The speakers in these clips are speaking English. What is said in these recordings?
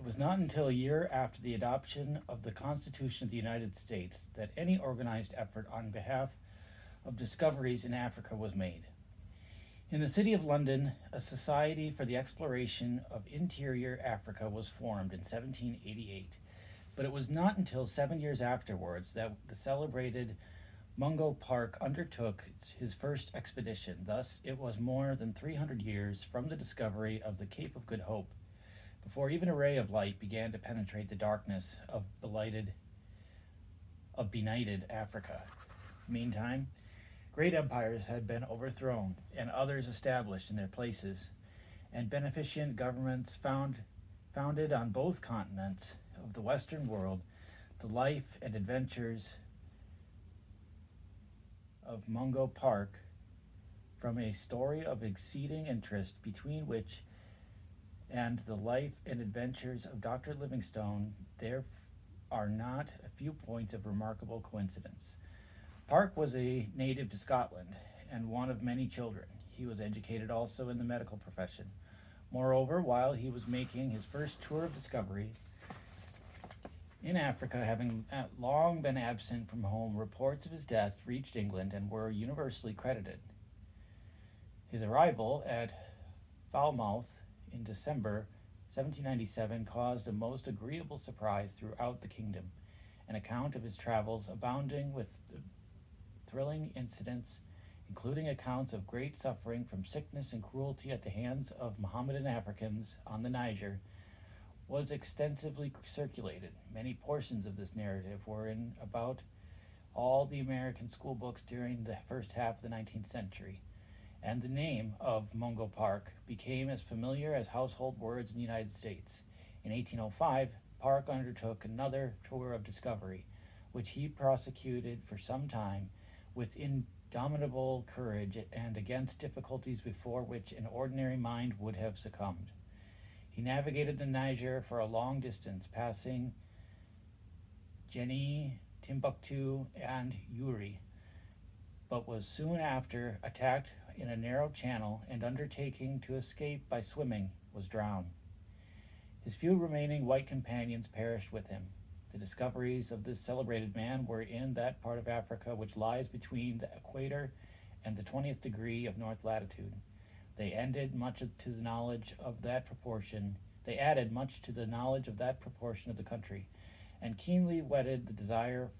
It was not until a year after the adoption of the Constitution of the United States that any organized effort on behalf of discoveries in Africa was made. In the city of London, a society for the exploration of interior Africa was formed in 1788, but it was not until 7 years afterwards that the celebrated Mungo Park undertook his first expedition. Thus, it was more than 300 years from the discovery of the Cape of Good Hope before even a ray of light began to penetrate the darkness of benighted Africa. Meantime, great empires had been overthrown and others established in their places, and beneficent governments founded on both continents of the Western world. The life and adventures of Mungo Park, from a story of exceeding interest between which and the life and adventures of Dr. Livingstone, there are not a few points of remarkable coincidence. Park was a native to Scotland and one of many children. He was educated also in the medical profession. Moreover, while he was making his first tour of discovery in Africa, having long been absent from home, reports of his death reached England and were universally credited. His arrival at Falmouth in December 1797 caused a most agreeable surprise throughout the kingdom. An account of his travels, abounding with thrilling incidents, including accounts of great suffering from sickness and cruelty at the hands of Mohammedan Africans on the Niger, was extensively circulated. Many portions of this narrative were in about all the American school books during the first half of the 19th century, and the name of Mungo Park became as familiar as household words in the United States. In 1805, Park undertook another tour of discovery, which he prosecuted for some time with indomitable courage and against difficulties before which an ordinary mind would have succumbed. He navigated the Niger for a long distance, passing Jenny, Timbuktu, and Uri, but was soon after attacked in a narrow channel, and undertaking to escape by swimming, was drowned. His few remaining white companions perished with him. The discoveries of this celebrated man were in that part of Africa which lies between the equator and the 20th degree of north latitude. They added much to the knowledge of that proportion of the country, and keenly whetted the desire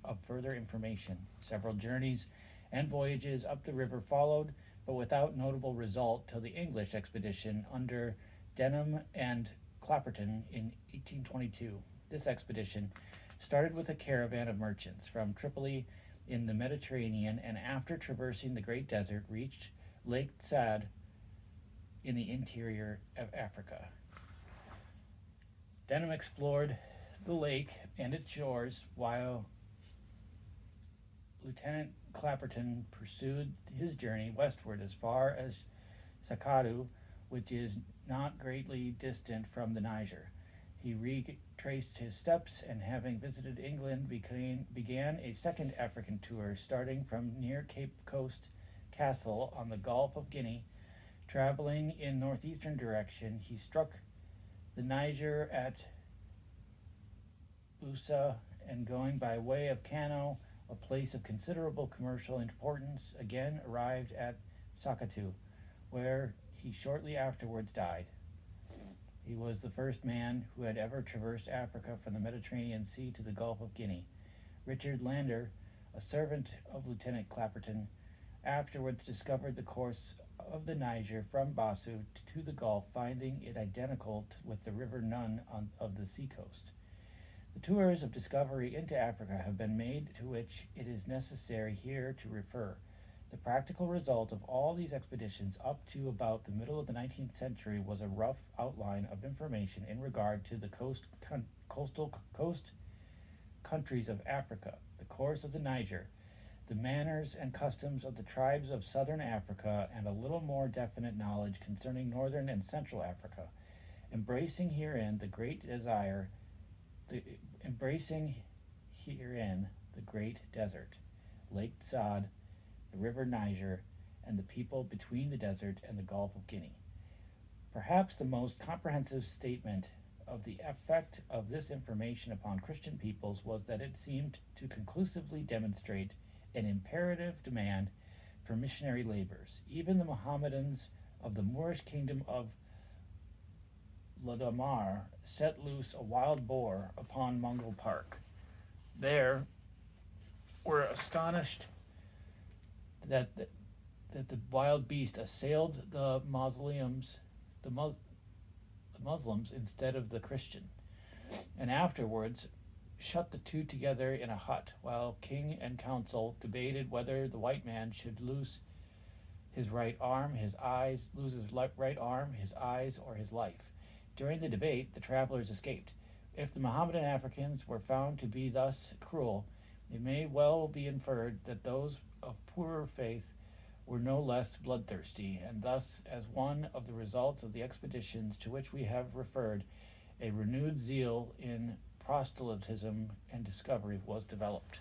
of further information. Several journeys and voyages up the river followed, but without notable result till the English expedition under Denham and Clapperton in 1822. This expedition started with a caravan of merchants from Tripoli in the Mediterranean, and after traversing the great desert, reached Lake Tsad in the interior of Africa. Denham explored the lake and its shores, while Lieutenant Clapperton pursued his journey westward as far as Sakadu, which is not greatly distant from the Niger. He retraced his steps, and having visited England, began a second African tour, starting from near Cape Coast Castle on the Gulf of Guinea. Traveling in northeastern direction, he struck the Niger at Busa, and going by way of Kano, a place of considerable commercial importance, again arrived at Sakatu, where he shortly afterwards died. He was the first man who had ever traversed Africa from the Mediterranean Sea to the Gulf of Guinea. Richard Lander, a servant of Lieutenant Clapperton, afterwards discovered the course of the Niger from Basu to the Gulf, finding it identical with the river Nun of the seacoast. The tours of discovery into Africa have been made, to which it is necessary here to refer. The practical result of all these expeditions up to about the middle of the 19th century was a rough outline of information in regard to the coastal countries of Africa, the course of the Niger, the manners and customs of the tribes of southern Africa, and a little more definite knowledge concerning northern and central Africa, embracing herein the great desert, Lake Tsad, the river Niger, and the people between the desert and the Gulf of Guinea. Perhaps the most comprehensive statement of the effect of this information upon Christian peoples was that it seemed to conclusively demonstrate an imperative demand for missionary labors. Even the Mohammedans of the Moorish kingdom of Ladamar set loose a wild boar upon Mungo Park. There were astonished that the wild beast assailed the Muslims instead of the Christian, and afterwards shut the two together in a hut, while king and council debated whether the white man should lose his right arm, his eyes, or his life. During the debate, the travelers escaped. If the Mohammedan Africans were found to be thus cruel, it may well be inferred that those of poorer faith were no less bloodthirsty, and thus, as one of the results of the expeditions to which we have referred, a renewed zeal in proselytism and discovery was developed.